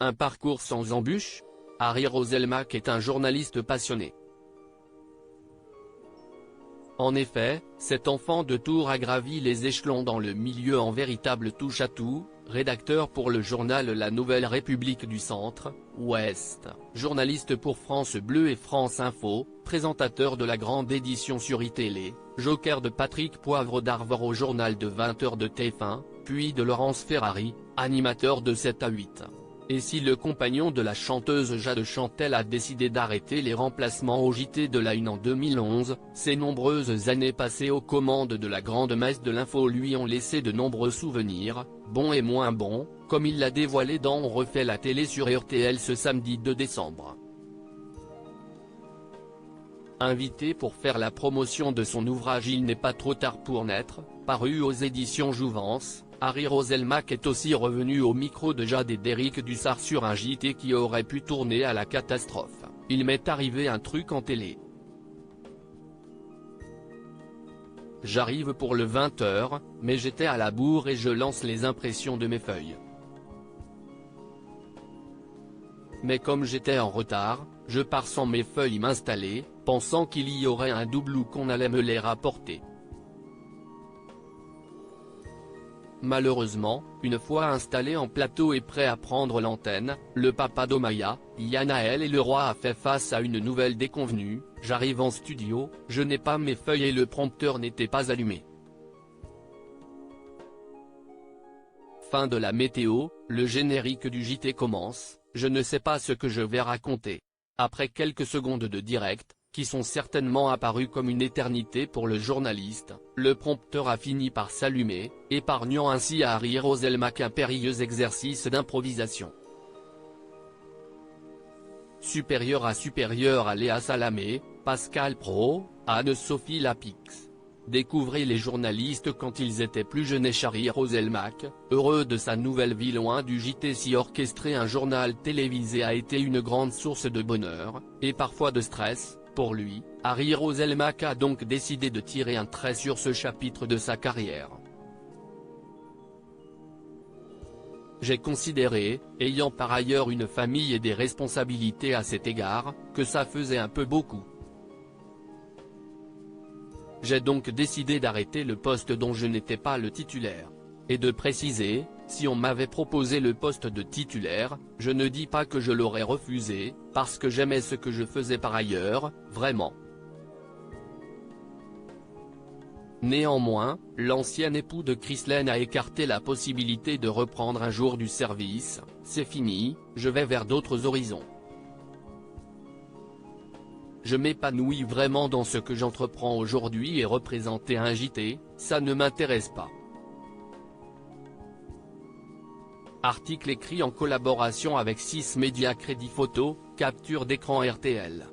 Un parcours sans embûches? Harry Roselmack est un journaliste passionné. En effet, cet enfant de Tours a gravi les échelons dans le milieu en véritable touche-à-tout, rédacteur pour le journal La Nouvelle République du Centre-Ouest, journaliste pour France Bleu et France Info, présentateur de la grande édition sur iTélé, joker de Patrick Poivre d'Arvor au journal de 20h de TF1, puis de Laurence Ferrari, animateur de 7 à 8. Et si le compagnon de la chanteuse Jade Chantel a décidé d'arrêter les remplacements au JT de la Une en 2011, ces nombreuses années passées aux commandes de la grande messe de l'info lui ont laissé de nombreux souvenirs, bons et moins bons, comme il l'a dévoilé dans On refait la télé sur RTL ce samedi 2 décembre. Invité pour faire la promotion de son ouvrage Il n'est pas trop tard pour naître, paru aux éditions Jouvence, Harry Roselmack est aussi revenu au micro de Jade et d'Éric Dussart sur un JT qui aurait pu tourner à la catastrophe. Il m'est arrivé un truc en télé. J'arrive pour le 20h, mais j'étais à la bourre et je lance les impressions de mes feuilles. Mais comme j'étais en retard, je pars sans mes feuilles m'installer, pensant qu'il y aurait un double ou qu'on allait me les rapporter. Malheureusement, une fois installé en plateau et prêt à prendre l'antenne, le papa d'Omaya, Yanaël et le roi a fait face à une nouvelle déconvenue. J'arrive en studio, je n'ai pas mes feuilles et le prompteur n'était pas allumé. Fin de la météo, le générique du JT commence, je ne sais pas ce que je vais raconter. Après quelques secondes de direct, qui sont certainement apparus comme une éternité pour le journaliste, le prompteur a fini par s'allumer, épargnant ainsi à Harry Roselmack un périlleux exercice d'improvisation. Supérieur à Léa Salamé, Pascal Praud, Anne-Sophie Lapix. Découvrez les journalistes quand ils étaient plus jeunes et Harry Roselmack, heureux de sa nouvelle vie loin du JT si orchestré. Un journal télévisé a été une grande source de bonheur, et parfois de stress, pour lui. Harry Roselmack a donc décidé de tirer un trait sur ce chapitre de sa carrière. J'ai considéré, ayant par ailleurs une famille et des responsabilités à cet égard, que ça faisait un peu beaucoup. J'ai donc décidé d'arrêter le poste dont je n'étais pas le titulaire. Et de préciser, si on m'avait proposé le poste de titulaire, je ne dis pas que je l'aurais refusé, parce que j'aimais ce que je faisais par ailleurs, vraiment. Néanmoins, l'ancien époux de Christlaine a écarté la possibilité de reprendre un jour du service. C'est fini, je vais vers d'autres horizons. Je m'épanouis vraiment dans ce que j'entreprends aujourd'hui et représenter un JT, ça ne m'intéresse pas. Article écrit en collaboration avec 6 médias. Crédit photo, capture d'écran RTL.